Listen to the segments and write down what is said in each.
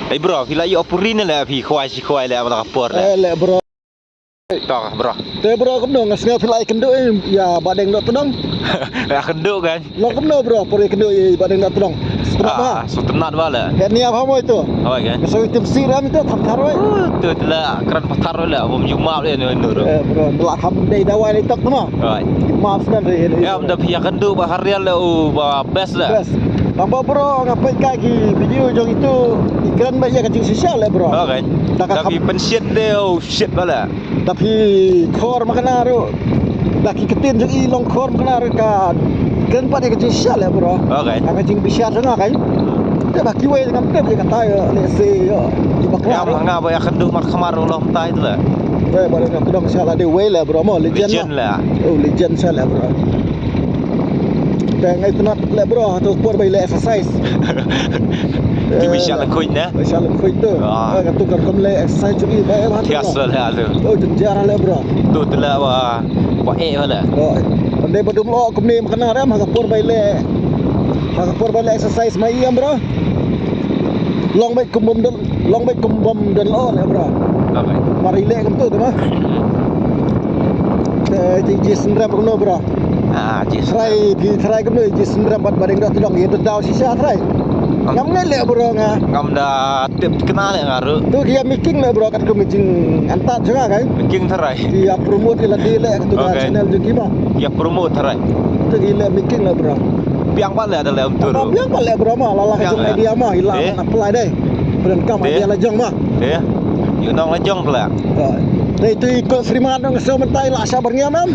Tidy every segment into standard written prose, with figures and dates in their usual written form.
Ay bro, pila yo purin la phi khwai la bala kapor la. Le bro. Tok bro. Te bro kom no ngasnga pila kendo ya badeng dot tedong. Ya kenduk kan. Lo kom no bro, pore kendo badeng dot tedong. Berapa? So tenat bala. Ni apa mo itu? Apa kan? So item siram itu thar wai. Tu la keran patar la bom jumap le no. Bro, belak ham dei dawai ni tok tama. Right. Maaf kan re. Ya mda phi kenduk ba harian la ba best la. Best. Tambah bro, ngapain kaki video jong itu iklan baik ya kacing sisa lah bro. Oh kan. Tapi pensiet dia shit bala. Tapi kor makan aru. Laki ketin jong ilong kor makan aru kan. Iklan pada kacing sisa lah bro. Oh kan. Kacing besar sangat kan. Dia baki way dengan pep dia kata ya lese yo. Ya mangga ba ya kenduk mar khamar ulah mtai tu la. Baru nak kedong salah dia way lah bro, mo legend lah. Oh legend salah bro. Dan itu nak le bro atau por bay le exercise. Di bisa la kuit na. Bisa la kuit tu. Kan tukar kom le exercise juga bay bah. Tiasa la tu. Oh jenjar le bro. Tu la wa bala. Oh. Pandai badum lo kom ni makan ram ha por bay le. Ha por bay le exercise mai am bro. Long bay kumbom dan lo le bro. Okay. Mari le kom tu mah. Jason ram kom no bro. Try kom no Jason ram bat bareng dak tedong ye daw sisa try. Ngam ne le bro nga. Ngam da tip kenal le ngaru. Tu dia making le bro kat ko mijing antat juga kan. Making tharai. Dia promote ke lagi le tu channel juga mah. Ya promote tharai. Tu dia making le bro. Piang pan le ada le untuk. Piang pan le bro mah lalah jong idea mah hilang apply deh. Peran kam idea la jong mah. Ya. You nong la jong pula. Dei tu ikut Sriman dong so mentai lah sabar ngiam am.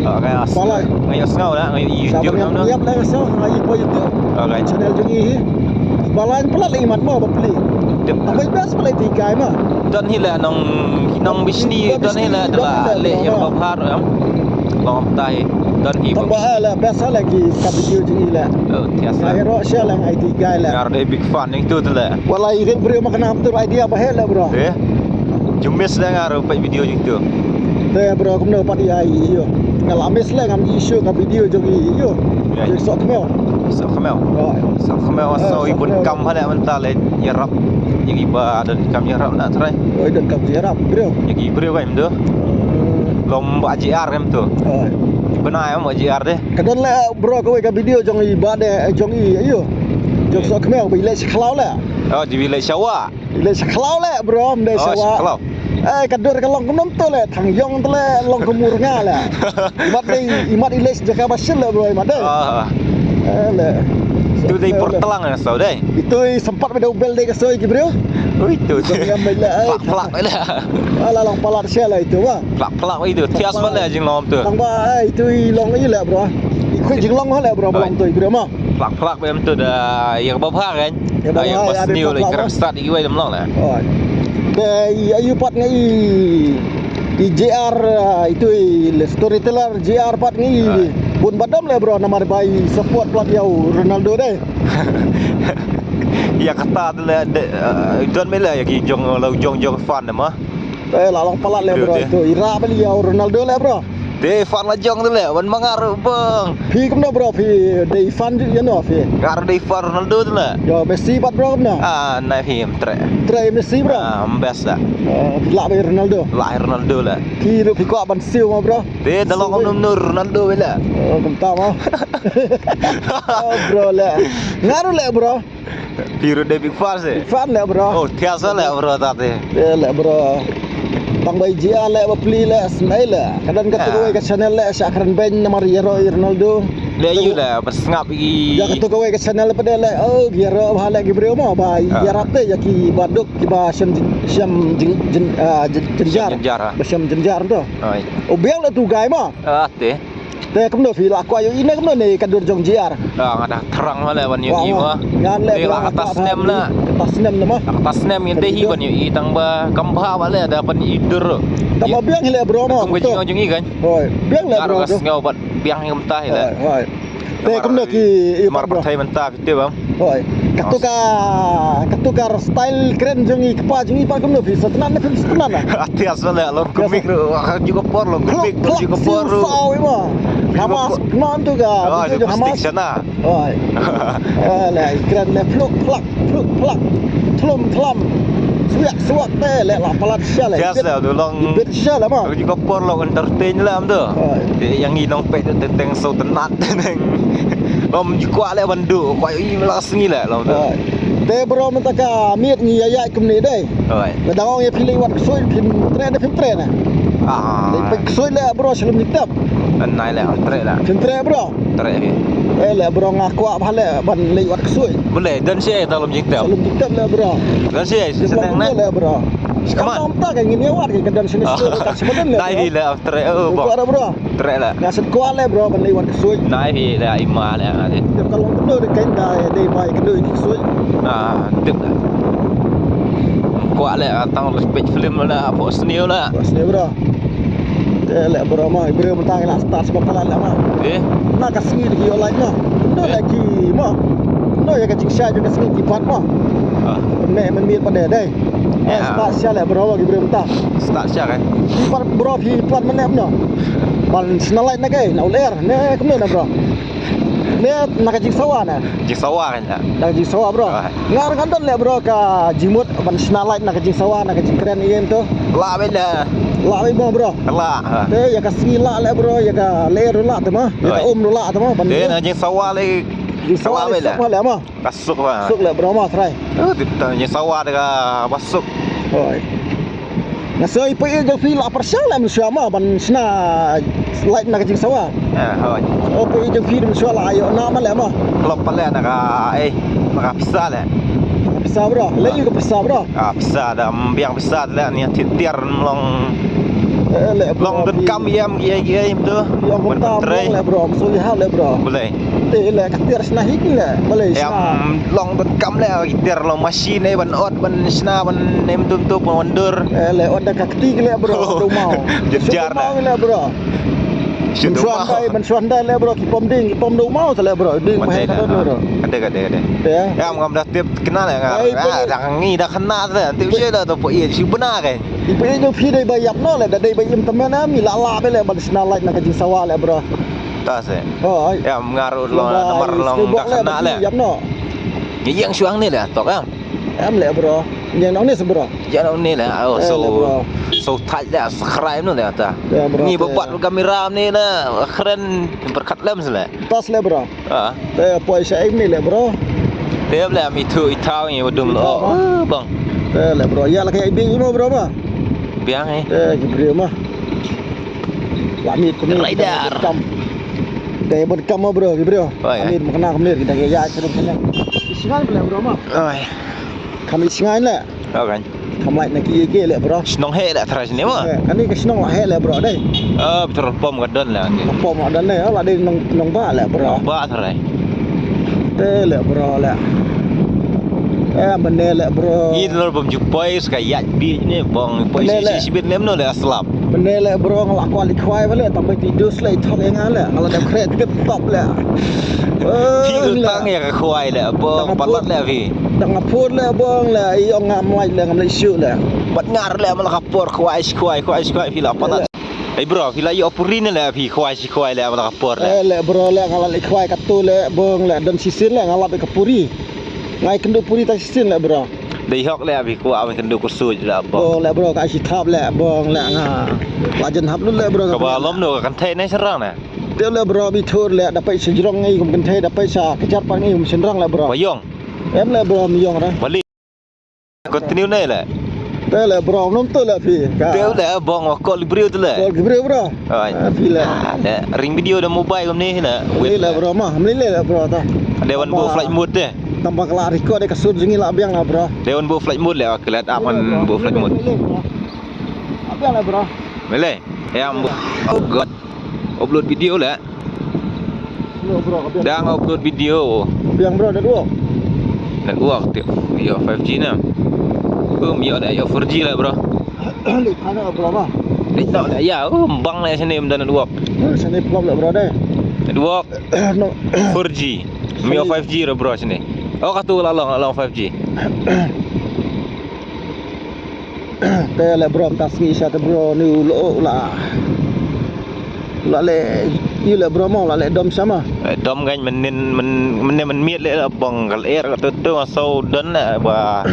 Okay, asal. Ngayo ngau lah, ngayo YouTube nam. Sabar ngiam lah so ngayo po YouTube. Okay. Channel jong i. Balan pelat lagi mat mah beli. Tapi best pelat tiga mah. Don hila nong bisni don hila adalah le yang babhar am. Lom tai don hi. Tambah lah biasa lagi ka video jong i lah. Oh, tiasa. Akhirnya share lah IT guy lah. Ngar de big fan ning tu lah. Wallahi ring beri makan apa tu idea bahel lah bro. Eh. Jumis dah ngar pai video jing tu. Teh bro kum no pati ai yo. Ngalamis lah ngam isu ka video jong i yo. Jadi sok kemau. Sok kemau. Sok kemau so ibun kam hala mental yarap. Yang iba dan kam yarap nak try. Oh dan kam yarap bro. Yang bro kan tu. Lomba JR kan tu. Benar am JR deh. Kadang lah bro kowe ka video jong i bade jong i yo. Jong sok kemau bila seklau lah. Oh di wilayah Syawa. Bila seklau lah bro, mde Syawa. Seklau. Kadur ke long kenom tu le, thang yong tu le, long kemurnya le. Imat iles jaga basil le bro imat deh. Le. Itu dari portelang ya so deh. Itu sempat pada ubel deh kesoi ki bro. Oh itu. Plak lah. Ala long palat sia lah itu mah. Plak itu. Tias bala jing lom tu. Tang ba itu long ni le bro. Ikut jing long le bro long tu bro mah. Plak beam tu dah yang babhar kan. Yang pas new le kerap start iki way dem long lah. Oh. Ayu pat ngai di JR itu storyteller JR pat ngai bun badam le bro nama bayi support plat yau Ronaldo deh. Ya kata tu le don mela ya ki jong fan mah. Lalang palat le bro itu ira beli yau Ronaldo le bro. De fan la jong tu le wan mangar bang. Pi kum no bro pi de fan je no pi. Ngar de fan Ronaldo tu le. Yo Messi pat bro kum no. Nai him tre. Tre Messi bro. Best lah. La be Ronaldo. La Ronaldo lah. Pi pi ko ban siu ma bro. De dalam kom nur Ronaldo bela. Kum ta ma. Bro le. Ngaru le bro. Piru de big fan se. Fan le bro. Oh tiasa le bro tate. Le bro. Bang bayi jia le beli le senai le. Kadang kata kowe ke channel le sakran ben nama Ronaldo. Le you le bersengap iki. Ya kata kowe ke channel pada le oh giaro bahala gi bro ma ba yarap te ya ki baduk ki ba syam jenjar. Syam jenjar tu. Oh biang le tu gai ma. Te. Te kum no fi la ko ayo ine kum no ne kadur jong jiar. Ada terang le wan yu i ma. Ngan le atas nem la. Atas nem ma. Atas nem yang te hi wan yu i tang ba kambha ba le ada pan idur. Tama biang le bro ma. Kum gajing jong i kan. Hoi, biang le bro. Aras ngau bat biang yang mentah le. Hoi. Te kum no ki mar pathai mentah pitu bang. Hoi. Katukar style keren jong i kepa jong i pa kum no fi setenan film setenan lah. Atias le lo komik juga por lo komik juga por. Hamas non tu ga Hamas sana. Oi. Lah keren le pluk plak. thlum thlam suak teh le la palat sia le Biasa tu long bet sia lah mah aku juga por lo entertain lah am tu. Yang inong pek tentang so tenat tentang om juga le bandu kau ini langsung ni lah lo tu. Teh bro mentaka miet ngi ayai kum ni dai Oi. ngedawang ya pilih wat kesoi pin tren nah Ah. le kesoi le bro sebelum ditap Nai lah trek lah. pin tren bro Trek ni. le bro ngaku apa le ban le wat kesoi Boleh dan saya dalam jengtap. sebelum ditap le bro Dan saya dia senang nak. le bro Come on. kamu tak kayak gini wat kayak kedan sini tak sebenarnya le Nai ni lah trek oh bro bang. bro Trek lah. ngasih kuat le bro ban le wat kesoi Nai ni lah ima lah nanti. dia kalau kedua dia kain dah dia mai kedua kesoi Ah, tip lah. Kuat lah tang respect film lah apa seni lah. bos ni bro le bro mah bro mentang nak start sebab kalah lah mah Eh. nak kasih lagi online mah no lagi mah no ya kecik saya juga kasih kipat mah Ah, nek menmiet pada dai Ya. start sia le bro lagi bro mentang start siap kan. kipat bro kipat menem no bal senalai nak ai nak uler ne kemana dah bro ne nak kecik sawah nah Jeng sawah kan tak? nak kecik sawah bro Ah. ngar kan le bro ka jimut ban senalai nak kecik sawah nak kecik keren iem tu Lah bela. la ai bro Lah. te ya kasih la le bro ya ka ler la tu mah ya ka Oi. la tu mah ban Dia nak jeng sawah lagi. di sawah bela. le mah Kasuk lah. suk le bro mah try Oh, kita jeng sawah dekat basuk. Oi. Ngasoi pe je fil apa salah manusia mah ban sna light nak jing sawah. Hoi. Oh pe je fil manusia lah ayo nama le mah. Kalau pala nak nak pisah lah. Bisa bro, lagi ke bisa bro. Ah, pisah dah biang pisah lah ni tiar melong Le long dan kam yam kia tu. Yang pertama le bro, maksud hal le bro. Boleh. Te le katir sna hik le. Boleh Yang sna. long dan kam lah tiar long mesin ban ot ban sna ban nem tu ban wandur. Le oda kakti le bro, do mau. Jejar mau le bro. Mensuan dai le bro, kipom ding, kipom do mau le bro. Ding pahe kada bro. Ada. Ya. Ya, ngam dah tiap kenal ya. Dah ngi dah kenal dah. Tiap saya dah tu iya si benar kan. Ipe je fi dai bayap no le dai bayim temen mi la la be le ban sna light nak jing sawah le bro. Tak sih. Oh, Ya, mengaruh nomor long dah kenal lah. Yap no. Yang suang ni lah, tok kan. Am le bro. Yang nong ni sebro. Jangan ni lah. Oh, bro. so tight lah, subscribe ni lah ta. Ya, bro. Ni buat kamera ni lah, keren berkat lem sila. Tas le bro. Ah, Te poi sai ni le bro. dia lah itu itau ni bodum lo. Bang, Te le bro. Ya la kayak ibing no bro mah. biang Te gibre mah. Lamit ko ni. Rider. Te berkam mah bro, gibre. Oh, ya. Amit makna kemir kita ya ceruk kena. Isingan le bro mah. Oi, Kami isingan le. kau kan. Kamai nak ye le bro. Senang he lah terus ni mah. Kan ni kesenong lah le bro dai. Betul pom kadon lah. Apa mak dan le lah dai nong ba le bro. Ba terus. Te le bro le. Benda le bro. Ini lor bom jupai sekaya bi ni bang. Poi si bit lem no lah selap. Benda le bro ngelak kuali kuai balik tambah tidur selai thok yang le. Kalau dah kreatif top le. Pi tang ya ke kuai lah, bang palat lah pi. Dah ngapur le bang le. Iyo ngamai le ngamai syuk le. Bat ngar lah malah kapur kuai pi lah palat. Bro, pi lah yo purin lah pi kuai lah malah kapur lah. Le bro le ngalak kuai katu le bang le dan sisin le ngalak ke puri. Ngai kendu puri tak sisin le bro. Dei hok le pi kuai amin kendu kusuj lah bang. Oh le bro ka si thap le bang le nga. Wajan hap lu le bro. Kabalom no kan thai nai serang nah. Dia le bro bi thur le dapat sejrong ngai kum kan thai dapat sa kejar pan ngai kum senrang le bro. Bayong. Em le bro mi yong ra. Balik. Continue nai lah. Te le bro nom tu le pi. Dia lah bang wakok libriu tu lah. Gol gibre bro. Oi. Pi le. Ada ring video dan mobile kum ni lah. Ni le bro mah, meli le bro ta. Dewan bo flight mode deh. Tambah kelak record dia kasut jengi lah biang lah bro. Dewan bo flight mode lah kelat aman bo flight mode. Biang lah bro. Boleh. Yang oh god. Upload video lah. Lo bro, biang. Dah upload video. Biang bro ada dua. Dan uang tu. Yo 5G na. Yo dah yo 4G lah bro. Lip mana bro mah. Tak dah ya. Bang lah sini dan uang. Sini plop lah bro deh. Uang No. 4G. Mio 5G lah bro sini. Oh kata lalang 5G. Te le bro tak ski sat bro ni lo lah. La le you le bro mau la le dom sama. Dom kan men miet le bang kal air kat tu masau dan lah ba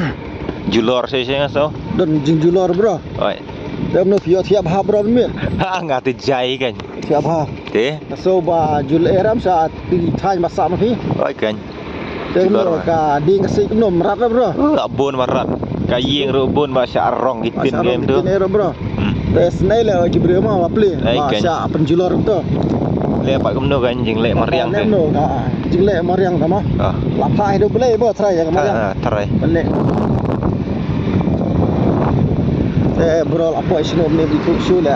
Julor saya so. dan jing julor bro. Oi. Dem no vio tiap ha bro mit. Ha ngati jai kan. Tiap ha. Te. So ba jul eram saat di thai masa ma phi. Oi kan. Dem no Julor. ka ding si knom rat lah bro. Abon marat. Kayeng robon ba syarong gitin game tu. Ini bro. Hmm. Tes nai le jibril ma pli. Ai, kan. Masa penjulor tu. Le pak kumno kan jing le mariang Dem tu. no ka jing le mariang sama. Ah. Lapai do boleh bo try yang mariang. Ha tarai. Balik. Bro apa isno ni di show lah.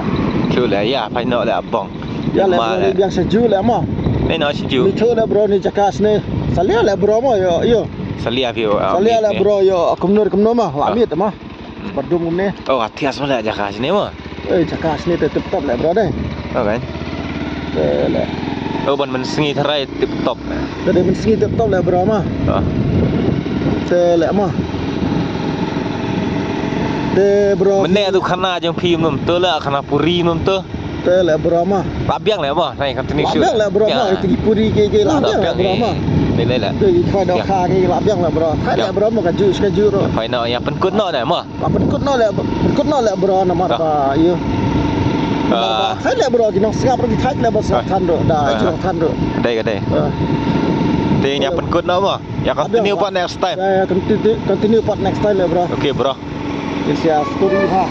Chula ya pai no le abong. Ya le Ma bro ni biang sejuk lah ma. Ni no Ni siju. tu lah bro ni cakas ni. Salia lah bro ma yo. Salia vio. Salia lah bro yo kumnur mah. Lamit mah. Berdum ni. Oh, atias mala jaka sini mah. Cakas ni tetap lah bro deh. Oh kan. Le. Oh ban men sengi tarai tip top. Tadi men sini tetap lah bro mah. Ah. Le mah. Bro. Mene tu khana jeng phim nom tu la khana puri nom tu. Le bro mah. Labiang le mah nai kan tini syu. Labiang lah bro mah. Itu puri ke labiang lah bro mah. Ni la. Tu kau dah kah ke labiang lah bro. Thai lah bro mah kaju ro. Pai no ya pen kut no na mah. Apa kut no le bro nama ba yo. Thai lah bro kita sengap pergi Thai lah bos tan ro dah jurang tan ro. Dai ka dai. Te ya pen kut no mah. Ya continue part next time. Continue part next time lah bro. Okay bro. Ini story ha.